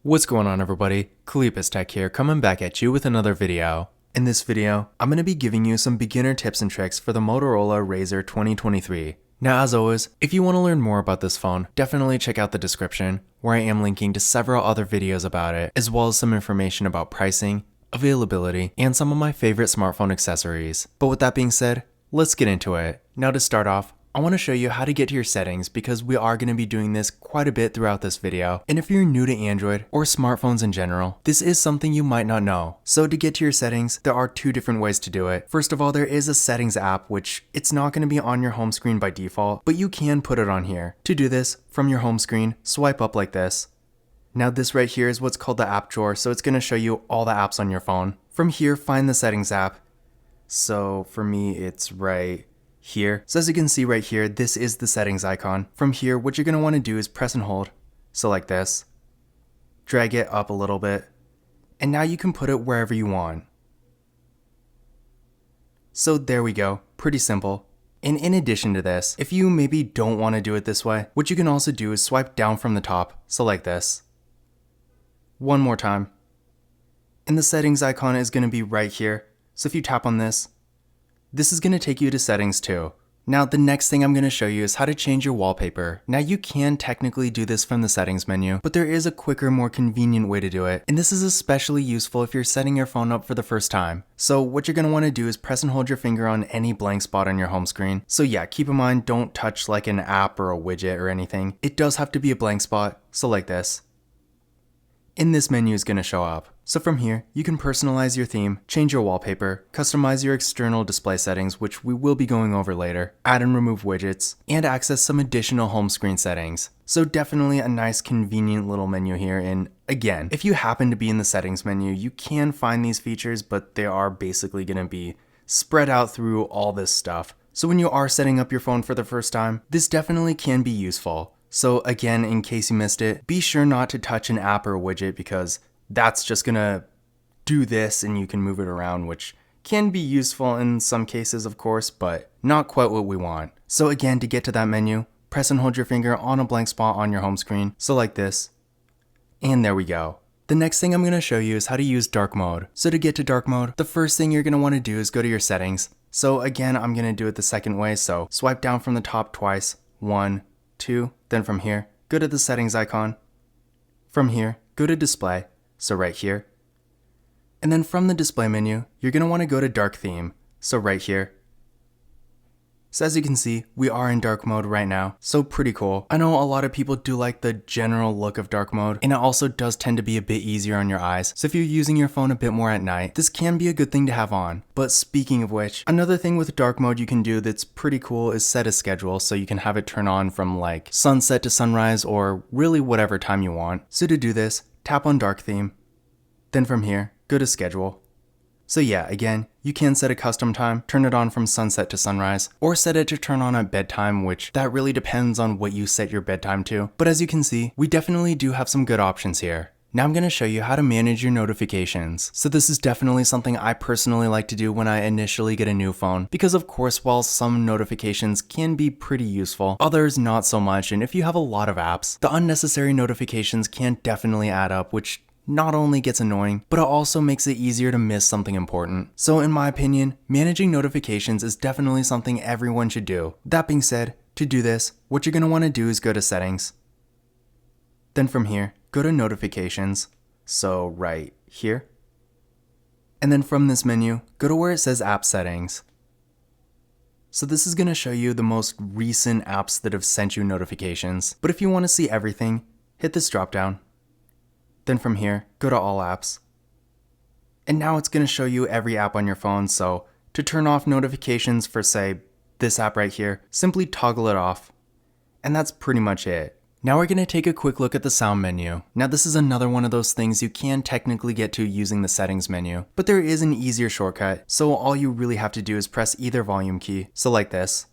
What's going on, everybody? Kalipus Tech here, coming back at you with another video. In this video, I'm going to be giving you some beginner tips and tricks for the Motorola Razr 2023. Now, as always, if you want to learn more about this phone, definitely check out the description, where I am linking to several other videos about it, as well as some information about pricing, availability, and some of my favorite smartphone accessories. But with that being said, let's get into it. Now, to start off, I want to show you how to get to your settings because we are going to be doing this quite a bit throughout this video. And if you're new to Android or smartphones in general, this is something you might not know. So to get to your settings, there are two different ways to do it. First of all, there is a settings app, which it's not going to be on your home screen by default, but you can put it on here. To do this, from your home screen, swipe up like this. Now this right here is what's called the app drawer, so it's going to show you all the apps on your phone. From here, find the settings app. So for me, it's right here. So as you can see right here, this is the settings icon. From here, what you're going to want to do is press and hold. So like this. Drag it up a little bit. And now you can put it wherever you want. So there we go. Pretty simple. And in addition to this, if you maybe don't want to do it this way, what you can also do is swipe down from the top. So like this. One more time. And the settings icon is going to be right here. So if you tap on this is going to take you to settings too. Now the next thing I'm going to show you is how to change your wallpaper. Now you can technically do this from the settings menu, but there is a quicker, more convenient way to do it. And this is especially useful if you're setting your phone up for the first time. So what you're going to want to do is press and hold your finger on any blank spot on your home screen. So yeah, keep in mind, don't touch like an app or a widget or anything. It does have to be a blank spot. So like this. And this menu is going to show up. So from here, you can personalize your theme, change your wallpaper, customize your external display settings, which we will be going over later, add and remove widgets, and access some additional home screen settings. So definitely a nice convenient little menu here. And again, if you happen to be in the settings menu, you can find these features, but they are basically going to be spread out through all this stuff. So when you are setting up your phone for the first time, this definitely can be useful. So again, in case you missed it, be sure not to touch an app or a widget because that's just gonna do this and you can move it around, which can be useful in some cases, of course, but not quite what we want. So again, to get to that menu, press and hold your finger on a blank spot on your home screen. So like this, and there we go. The next thing I'm gonna show you is how to use dark mode. So to get to dark mode, the first thing you're gonna wanna do is go to your settings. So again, I'm gonna do it the second way. So swipe down from the top twice, 1, 2, then from here, go to the settings icon. From here, go to display, so right here. And then from the display menu, you're going to want to go to dark theme, so right here. So as you can see, we are in dark mode right now, so pretty cool. I know a lot of people do like the general look of dark mode, and it also does tend to be a bit easier on your eyes. So if you're using your phone a bit more at night, this can be a good thing to have on. But speaking of which, another thing with dark mode you can do that's pretty cool is set a schedule, so you can have it turn on from like sunset to sunrise or really whatever time you want. So to do this, tap on dark theme. Then from here, go to schedule. So yeah, again, you can set a custom time, turn it on from sunset to sunrise, or set it to turn on at bedtime, which that really depends on what you set your bedtime to. But as you can see, we definitely do have some good options here. Now I'm going to show you how to manage your notifications. So this is definitely something I personally like to do when I initially get a new phone, because of course, while some notifications can be pretty useful, others not so much. And if you have a lot of apps, the unnecessary notifications can definitely add up, which not only gets annoying, but it also makes it easier to miss something important. So in my opinion, managing notifications is definitely something everyone should do. That being said, to do this, what you're going to want to do is go to settings. Then from here, go to notifications, so right here. And then from this menu, go to where it says app settings. So this is going to show you the most recent apps that have sent you notifications. But if you want to see everything, hit this drop down. Then from here, go to all apps. And now it's going to show you every app on your phone. So to turn off notifications for say this app right here, simply toggle it off. And that's pretty much it. Now we're going to take a quick look at the sound menu. Now this is another one of those things you can technically get to using the settings menu, but there is an easier shortcut. So all you really have to do is press either volume key. So like this.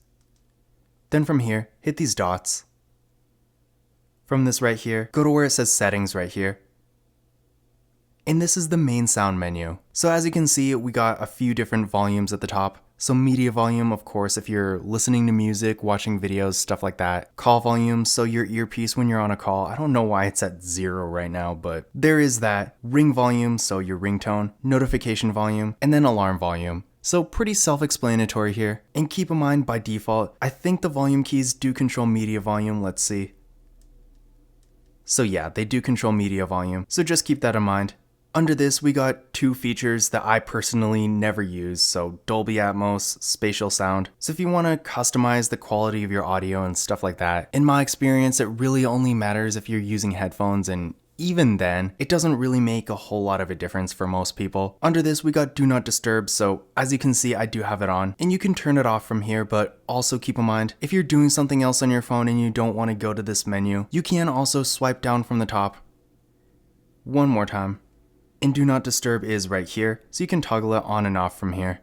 Then from here, hit these dots. From this right here, go to where it says settings right here. And this is the main sound menu. So as you can see, we got a few different volumes at the top. So media volume, of course, if you're listening to music, watching videos, stuff like that. Call volume, so your earpiece when you're on a call. I don't know why it's at 0 right now, but there is that. Ring volume, so your ringtone. Notification volume, and then alarm volume. So pretty self-explanatory here. And keep in mind, by default, I think the volume keys do control media volume. Let's see. So yeah, they do control media volume. So just keep that in mind. Under this, we got 2 features that I personally never use, so Dolby Atmos, spatial sound. So if you want to customize the quality of your audio and stuff like that, in my experience, it really only matters if you're using headphones, and even then, it doesn't really make a whole lot of a difference for most people. Under this, we got Do Not Disturb, so as you can see, I do have it on, and you can turn it off from here, but also keep in mind, if you're doing something else on your phone and you don't want to go to this menu, you can also swipe down from the top. One more time. And Do Not Disturb is right here, so you can toggle it on and off from here.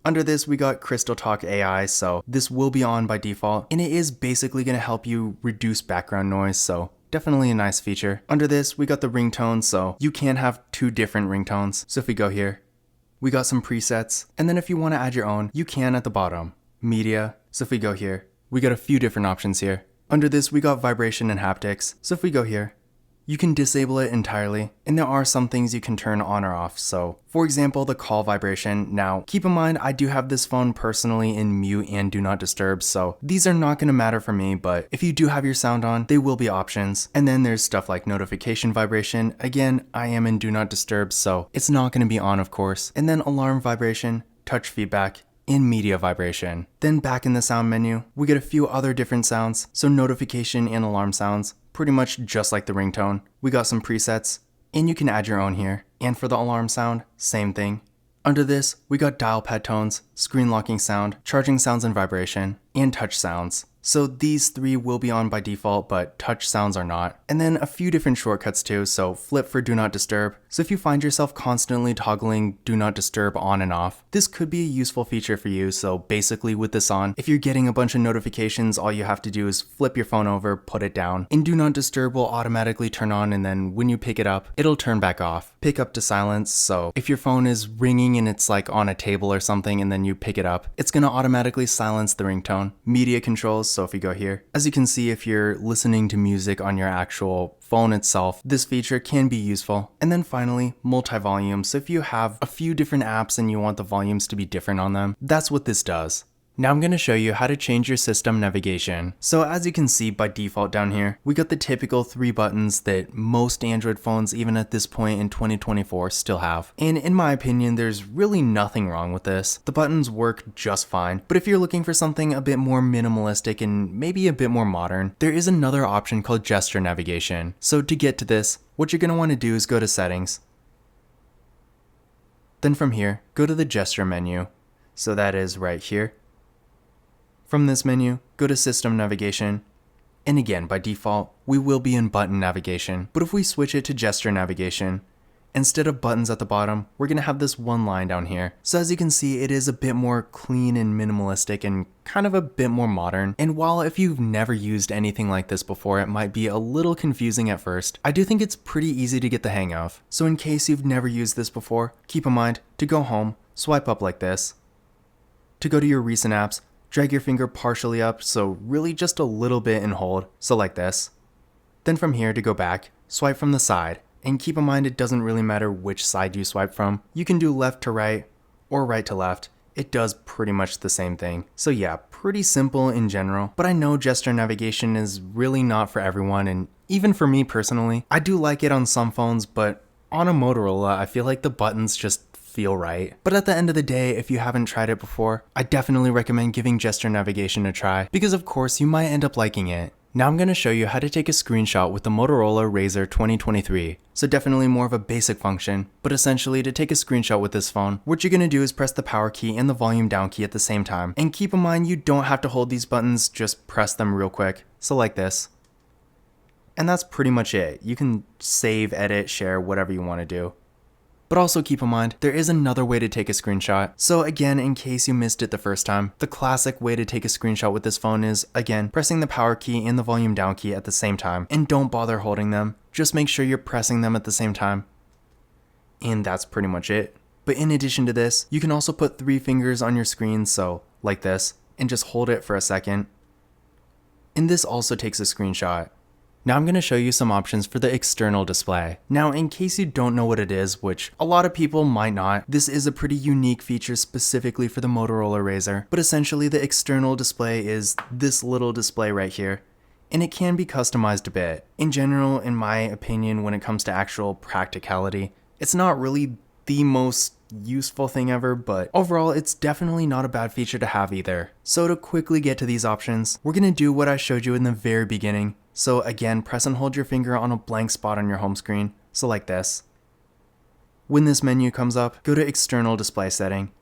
Under this, we got Crystal Talk AI, so this will be on by default, and it is basically going to help you reduce background noise, so definitely a nice feature. Under this, we got the ringtone, so you can have 2 different ringtones. So if we go here, we got some presets, and then if you want to add your own, you can at the bottom. Media, so if we go here, we got a few different options here. Under this, we got vibration and haptics, so if we go here, you can disable it entirely, and there are some things you can turn on or off. So, for example, the call vibration. Now, keep in mind, I do have this phone personally in mute and Do Not Disturb, so these are not going to matter for me, but if you do have your sound on, they will be options. And then there's stuff like notification vibration. Again, I am in Do Not Disturb, so it's not going to be on, of course. And then alarm vibration, touch feedback, and media vibration. Then back in the sound menu, we get a few other different sounds, so notification and alarm sounds, pretty much just like the ringtone. We got some presets, and you can add your own here. And for the alarm sound, same thing. Under this, we got dial pad tones, screen locking sound, charging sounds and vibration, and touch sounds. So these 3 will be on by default, but touch sounds are not. And then a few different shortcuts too, so flip for Do Not Disturb. So if you find yourself constantly toggling Do Not Disturb on and off, this could be a useful feature for you. So basically with this on, if you're getting a bunch of notifications, all you have to do is flip your phone over, put it down, and Do Not Disturb will automatically turn on, and then when you pick it up, it'll turn back off. Pick up to silence, so if your phone is ringing and it's like on a table or something and then you pick it up, it's gonna automatically silence the ringtone. Media controls, so if you go here, as you can see, if you're listening to music on your actual phone itself, this feature can be useful. And then finally, multi-volume. So if you have a few different apps and you want the volumes to be different on them, that's what this does. Now I'm going to show you how to change your system navigation. So as you can see by default down here, we got the typical 3 buttons that most Android phones, even at this point in 2024, still have. And in my opinion, there's really nothing wrong with this. The buttons work just fine. But if you're looking for something a bit more minimalistic and maybe a bit more modern, there is another option called gesture navigation. So to get to this, what you're going to want to do is go to settings. Then from here, go to the gesture menu. So that is right here. From this menu, go to System Navigation, and again, by default, we will be in button navigation, but if we switch it to gesture navigation, instead of buttons at the bottom, we're going to have this one line down here. So as you can see, it is a bit more clean and minimalistic and kind of a bit more modern. And while if you've never used anything like this before, it might be a little confusing at first, I do think it's pretty easy to get the hang of. So in case you've never used this before, keep in mind, to go home, swipe up like this. To go to your recent apps, drag your finger partially up, so really just a little bit and hold, so like this. Then from here to go back, swipe from the side, and keep in mind it doesn't really matter which side you swipe from. You can do left to right, or right to left. It does pretty much the same thing. So yeah, pretty simple in general, but I know gesture navigation is really not for everyone, and even for me personally, I do like it on some phones, but on a Motorola, I feel like the buttons just feel right. But at the end of the day, if you haven't tried it before, I definitely recommend giving gesture navigation a try, because of course you might end up liking it. Now I'm going to show you how to take a screenshot with the Motorola Razr 2023. So definitely more of a basic function, but essentially to take a screenshot with this phone, what you're going to do is press the power key and the volume down key at the same time. And keep in mind, you don't have to hold these buttons, just press them real quick. So like this. And that's pretty much it. You can save, edit, share, whatever you want to do. But also keep in mind, there is another way to take a screenshot. So again, in case you missed it the first time, the classic way to take a screenshot with this phone is, again, pressing the power key and the volume down key at the same time. And don't bother holding them, just make sure you're pressing them at the same time. And that's pretty much it. But in addition to this, you can also put 3 fingers on your screen, so like this, and just hold it for a second. And this also takes a screenshot. Now I'm going to show you some options for the external display. Now in case you don't know what it is, which a lot of people might not, this is a pretty unique feature specifically for the Motorola Razr. But essentially the external display is this little display right here. And it can be customized a bit. In general, in my opinion, when it comes to actual practicality, it's not really the most useful thing ever, but overall it's definitely not a bad feature to have either. So to quickly get to these options, we're going to do what I showed you in the very beginning. So again, press and hold your finger on a blank spot on your home screen, so like this. When this menu comes up, go to external display setting.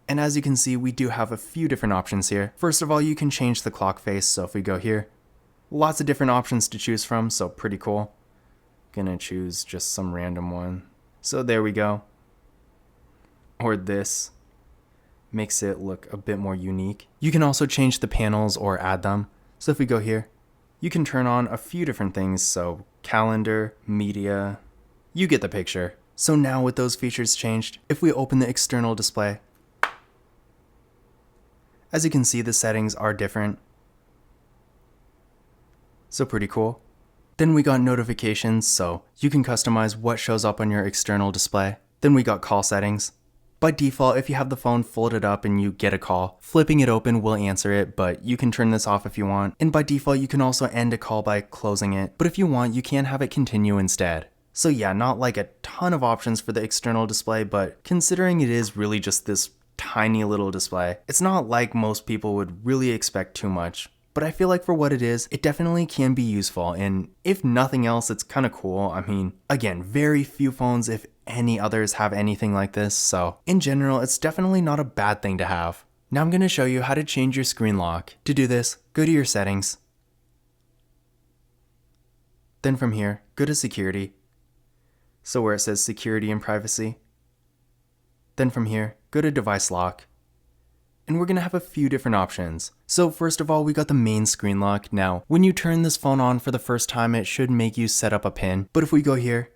And as you can see, we do have a few different options here. First of all, you can change the clock face, so if we go here, lots of different options to choose from, so pretty cool. Gonna choose just some random one. So there we go. Or this. Makes it look a bit more unique. You can also change the panels or add them. So if we go here, you can turn on a few different things, so calendar, media, you get the picture. So now with those features changed, if we open the external display, as you can see, the settings are different. So pretty cool. Then we got notifications, so you can customize what shows up on your external display. Then we got call settings. By default, if you have the phone folded up and you get a call, flipping it open will answer it, but you can turn this off if you want. And by default, you can also end a call by closing it, but if you want, you can have it continue instead. So yeah, not like a ton of options for the external display, but considering it is really just this tiny little display, it's not like most people would really expect too much. But I feel like for what it is, it definitely can be useful, and if nothing else, it's kind of cool. I mean, again, very few phones, if any others, have anything like this, so in general, it's definitely not a bad thing to have. Now I'm going to show you how to change your screen lock. To do this, go to your settings. Then from here, go to security. So where it says security and privacy. Then from here, go to device lock. And we're going to have a few different options. So first of all, we got the main screen lock. Now, when you turn this phone on for the first time, it should make you set up a PIN. But if we go here,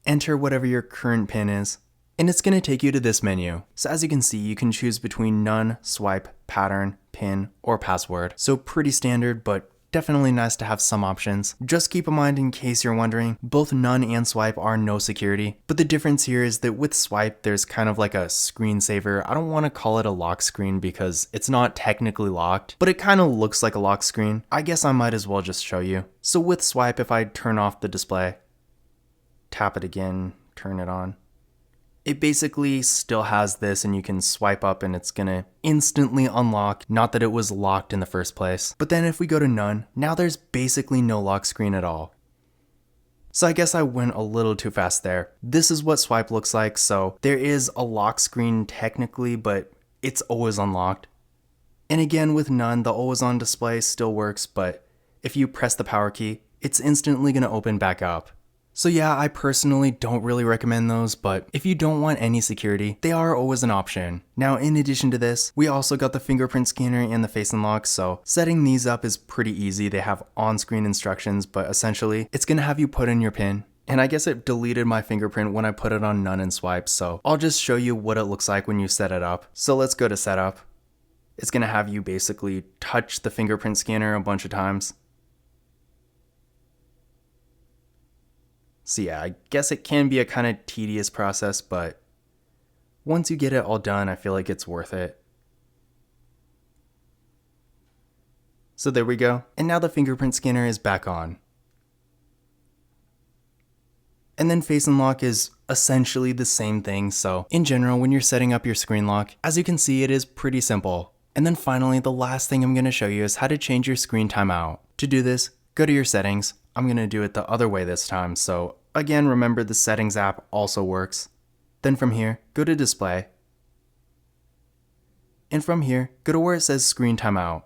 enter whatever your current PIN is, and it's going to take you to this menu. So as you can see, you can choose between none, swipe, pattern, PIN, or password. So pretty standard, but definitely nice to have some options. Just keep in mind, in case you're wondering, both none and swipe are no security, but the difference here is that with swipe there's kind of like a screensaver. I don't want to call it a lock screen because it's not technically locked, but it kind of looks like a lock screen. I guess I might as well just show you. So with swipe, if I turn off the display, tap it again, turn it on, it basically still has this, and you can swipe up and it's gonna instantly unlock, not that it was locked in the first place. But then if we go to none, now there's basically no lock screen at all. So I guess I went a little too fast there. This is what swipe looks like, so there is a lock screen technically, but it's always unlocked. And again with none, the always on display still works, but if you press the power key, it's instantly gonna open back up. So yeah, I personally don't really recommend those, but if you don't want any security, they are always an option. Now in addition to this, we also got the fingerprint scanner and the face unlock, so setting these up is pretty easy. They have on-screen instructions, but essentially, it's gonna have you put in your PIN. And I guess it deleted my fingerprint when I put it on none and swipe, so I'll just show you what it looks like when you set it up. So let's go to setup. It's gonna have you basically touch the fingerprint scanner a bunch of times. So yeah, I guess it can be a kind of tedious process, but once you get it all done, I feel like it's worth it. So there we go. And now the fingerprint scanner is back on. And then face unlock is essentially the same thing. So in general, when you're setting up your screen lock, as you can see, it is pretty simple. And then finally, the last thing I'm going to show you is how to change your screen timeout. To do this, go to your settings. I'm going to do it the other way this time, so again, remember the settings app also works. Then from here, go to display. And from here, go to where it says screen timeout.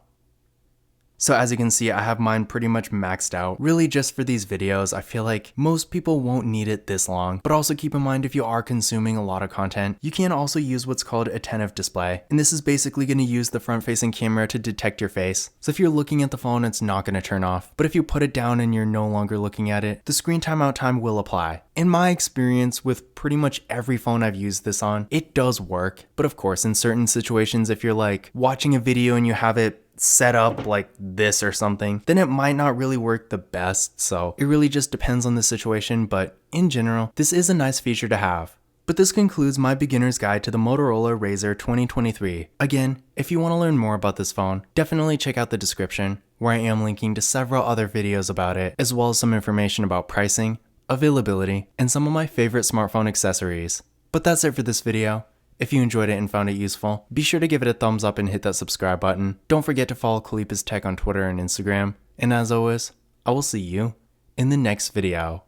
So as you can see, I have mine pretty much maxed out. Really just for these videos, I feel like most people won't need it this long. But also keep in mind, if you are consuming a lot of content, you can also use what's called attentive display. And this is basically going to use the front facing camera to detect your face. So if you're looking at the phone, it's not going to turn off. But if you put it down and you're no longer looking at it, the screen timeout time will apply. In my experience with pretty much every phone I've used this on, it does work. But of course, in certain situations, if you're like watching a video and you have it set up like this or something, then it might not really work the best. So it really just depends on the situation, but in general, this is a nice feature to have. But this concludes my beginner's guide to the Motorola Razr 2023. Again, if you want to learn more about this phone, definitely check out the description, where I am linking to several other videos about it, as well as some information about pricing, availability, and some of my favorite smartphone accessories. But that's it for this video. If you enjoyed it and found it useful, be sure to give it a thumbs up and hit that subscribe button. Don't forget to follow Khalipa's Tech on Twitter and Instagram. And as always, I will see you in the next video.